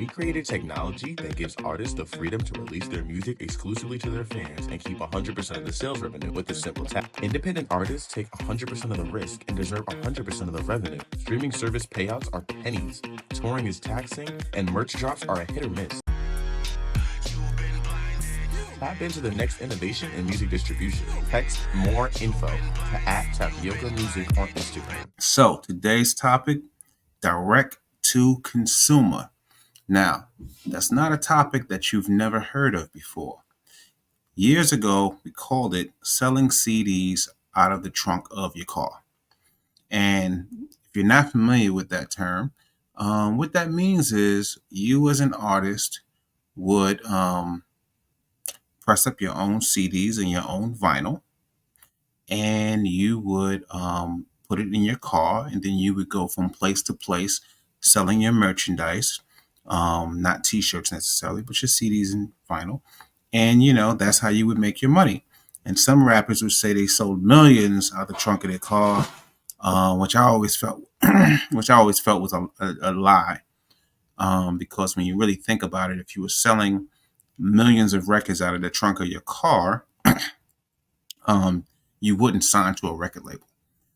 We created technology that gives artists the freedom to release their music exclusively to their fans and keep 100% of the sales revenue with a simple tap. Independent artists take 100% of the risk and deserve 100% of the revenue. Streaming service payouts are pennies, touring is taxing, and merch drops are a hit or miss. Tap into the next innovation in music distribution. Text more info to @tapyoca music on Instagram. So today's topic, direct to consumer. Now, that's not a topic that you've never heard of before. Years ago, we called it selling CDs out of the trunk of your car. And if you're not familiar with that term, what that means is you as an artist would press up your own CDs and your own vinyl, and you would put it in your car, and then you would go from place to place selling your merchandise, not t-shirts necessarily, but your CDs and vinyl. And, that's how you would make your money. And some rappers would say they sold millions out the trunk of their car, which I always felt was a lie. Because when you really think about it, if you were selling millions of records out of the trunk of your car, you wouldn't sign to a record label.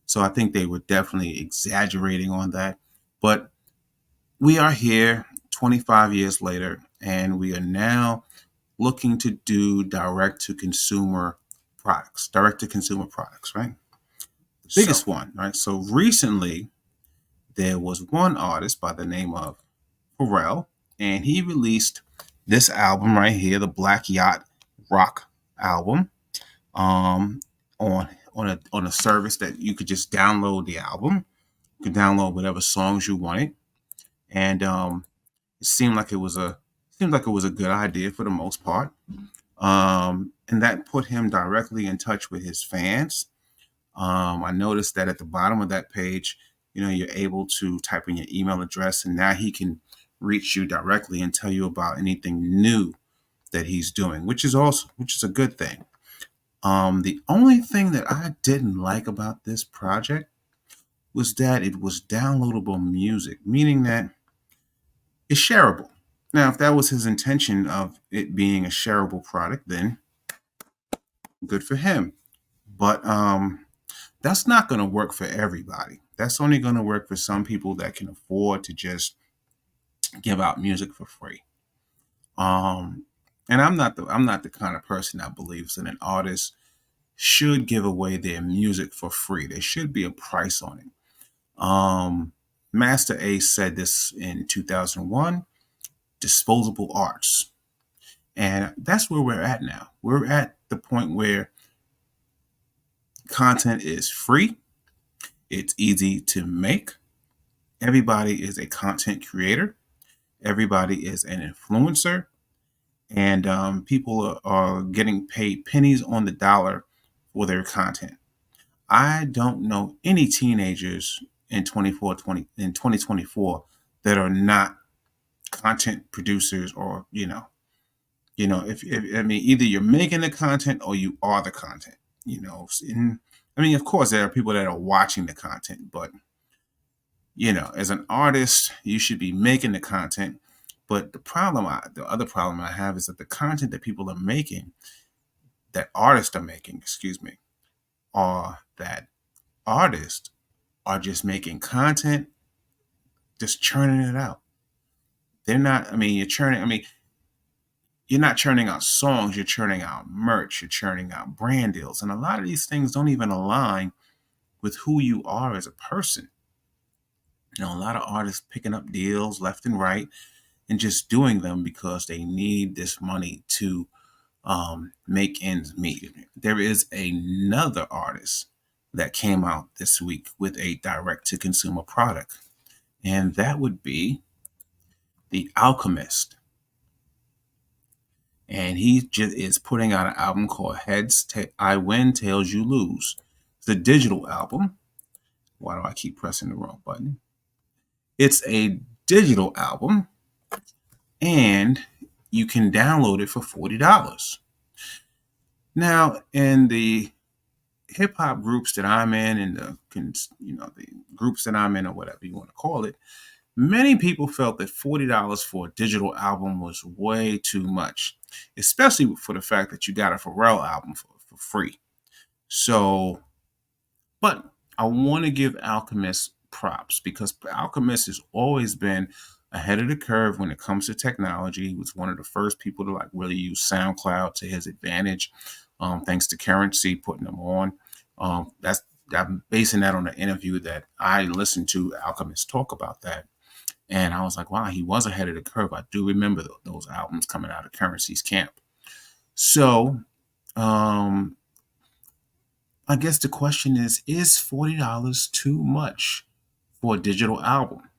So I think they were definitely exaggerating on that. But we are here 25 years later, and we are now looking to do direct-to-consumer products, right? The biggest one, right? So recently, there was one artist by the name of Pharrell, and he released this album right here, the Black Yacht Rock album, on a service that you could just download the album. You could download whatever songs you wanted, and it seemed like it was a good idea for the most part. And that put him directly in touch with his fans. I noticed that at the bottom of that page, you're able to type in your email address, and now he can reach you directly and tell you about anything new that he's doing, which is a good thing. The only thing that I didn't like about this project was that it was downloadable music, meaning that it's shareable. Now, if that was his intention of it being a shareable product, then good for him. But that's not going to work for everybody. That's only going to work for some people that can afford to just give out music for free. And I'm not the kind of person that believes that an artist should give away their music for free. There should be a price on it. Master A.R.T.S said this in 2001, disposable arts. And that's where we're at now. We're at the point where content is free. It's easy to make. Everybody is a content creator. Everybody is an influencer. And people are getting paid pennies on the dollar for their content. I don't know any teenagers in 2024 that are not content producers, or if either you're making the content or you are the content. Of course there are people that are watching the content, but as an artist you should be making the content. But the other problem I have is that the content that people are making, that artists are making, are that artists are just making content, just churning it out. They're not, you're not churning out songs, you're churning out merch, you're churning out brand deals. And a lot of these things don't even align with who you are as a person. A lot of artists picking up deals left and right and just doing them because they need this money to make ends meet. There is another artist that came out this week with a direct-to-consumer product, and that would be The Alchemist. And he just is putting out an album called Heads, I Win, Tails You Lose. It's a digital album. Why do I keep pressing the wrong button? It's a digital album, and you can download it for $40. Now, in the hip hop groups that I'm in, and the groups that I'm in, or whatever you want to call it, Many people felt that $40 for a digital album was way too much, especially for the fact that you got a Pharrell album for free. So, but I want to give Alchemist props because Alchemist has always been ahead of the curve when it comes to technology. He was one of the first people to like really use SoundCloud to his advantage, thanks to Currency putting them on. I'm basing that on an interview that I listened to Alchemist talk about that. And I was like, wow, he was ahead of the curve. I do remember those albums coming out of Currency's camp. So I guess the question is $40 too much for a digital album?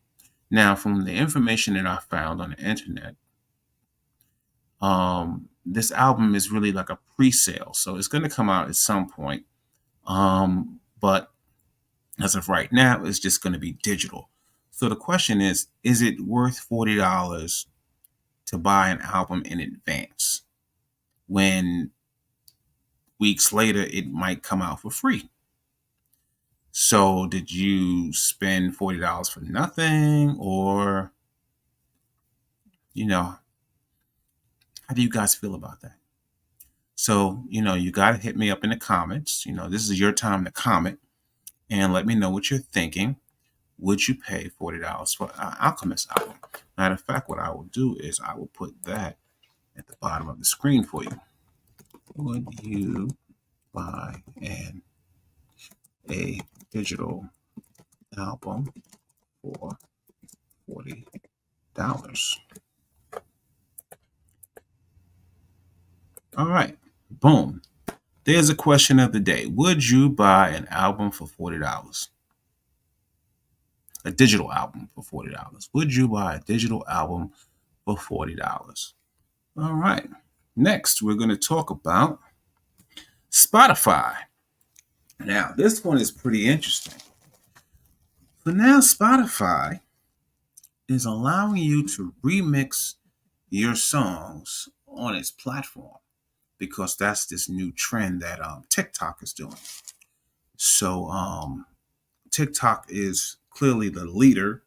Now, from the information that I found on the internet, this album is really like a pre-sale. So it's going to come out at some point. But as of right now, it's just going to be digital. So the question is it worth $40 to buy an album in advance when weeks later it might come out for free? So did you spend $40 for nothing, or, how do you guys feel about that? So, you got to hit me up in the comments. This is your time to comment and let me know what you're thinking. Would you pay $40 for an Alchemist album? Matter of fact, what I will do is I will put that at the bottom of the screen for you. Would you buy a digital album for $40? All right, boom. There's a question of the day. Would you buy an album for $40? A digital album for $40. Would you buy a digital album for $40? All right. Next, we're going to talk about Spotify. Now, this one is pretty interesting. So now Spotify is allowing you to remix your songs on its platform because that's this new trend that TikTok is doing. So TikTok is clearly the leader.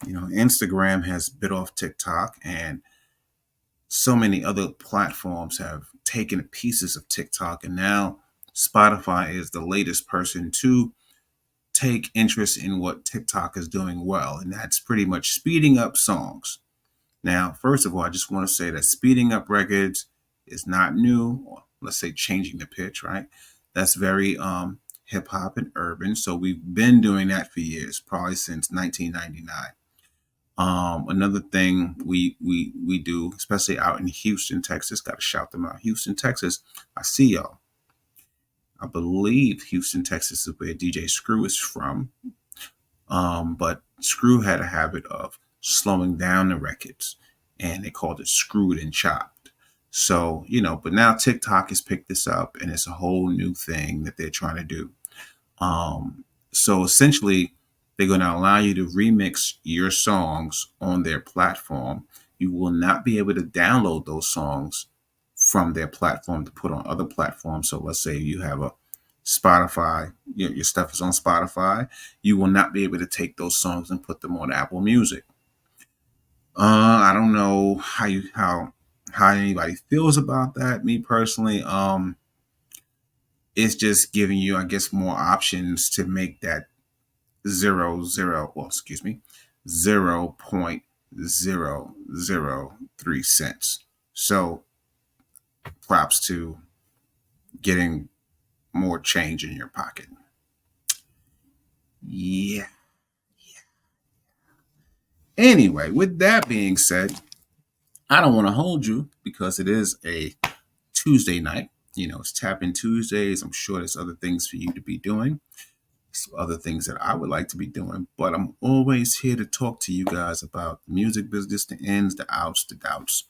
Instagram has bit off TikTok, and so many other platforms have taken pieces of TikTok, and now Spotify is the latest person to take interest in what TikTok is doing well, and that's pretty much speeding up songs. Now, first of all, I just want to say that speeding up records is not new, or let's say changing the pitch, right? That's very hip hop and urban. So we've been doing that for years, probably since 1999. Another thing we do, especially out in Houston, Texas, got to shout them out. Houston, Texas, I see y'all. I believe Houston, Texas is where DJ Screw is from. But Screw had a habit of slowing down the records, and they called it screwed and chopped. So, but now TikTok has picked this up, and it's a whole new thing that they're trying to do. So essentially, they're going to allow you to remix your songs on their platform. You will not be able to download those songs from their platform to put on other platforms. So let's say you have a Spotify, your stuff is on Spotify. You will not be able to take those songs and put them on Apple Music. I don't know how anybody feels about that. Me personally, it's just giving you, I guess, more options to make that 0.003 cents. So props to getting more change in your pocket. Yeah. Anyway, with that being said, I don't want to hold you because it is a Tuesday night. It's Tap-In Tuesdays. I'm sure there's other things for you to be doing, other things that I would like to be doing, but I'm always here to talk to you guys about the music business, the ins, the outs, the doubts.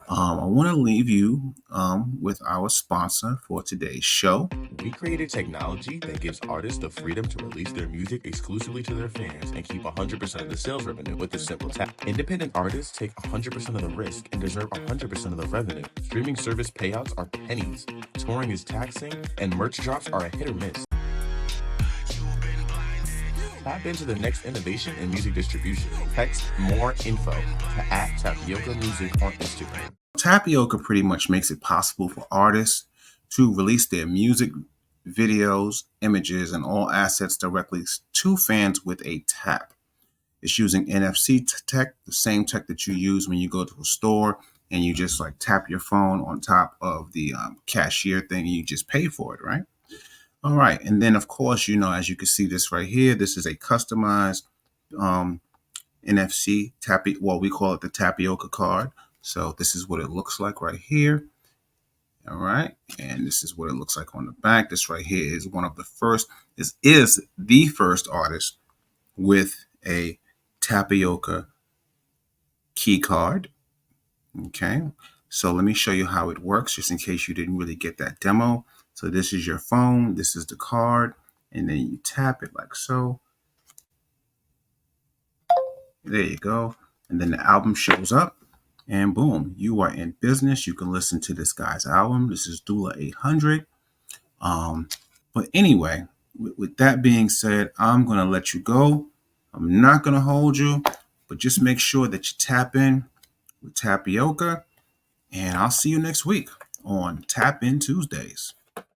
I want to leave you with our sponsor for today's show. We created technology that gives artists the freedom to release their music exclusively to their fans and keep 100% of the sales revenue with a simple tap. Independent artists take 100% of the risk and deserve 100% of the revenue. Streaming service payouts are pennies. Touring is taxing, and merch drops are a hit or miss. Tap into the next innovation in music distribution. Text more info to @tapyoca music on Instagram. Tapyoca pretty much makes it possible for artists to release their music, videos, images, and all assets directly to fans with a tap. It's using NFC tech, the same tech that you use when you go to a store and you just like tap your phone on top of the cashier thing and you just pay for it, right? All right. And then, of course, as you can see this right here, this is a customized NFC we call it the tapyoca card. So this is what it looks like right here. All right. And this is what it looks like on the back. This right here is one of the first, this is the first artist with a tapyoca key card. Okay. So let me show you how it works just in case you didn't really get that demo. So this is your phone. This is the card. And then you tap it like so. There you go. And then the album shows up and boom, you are in business. You can listen to this guy's album. This is DULA 800. But anyway, with that being said, I'm going to let you go. I'm not going to hold you, but just make sure that you tap in with tapyoca. And I'll see you next week on Tap In Tuesdays.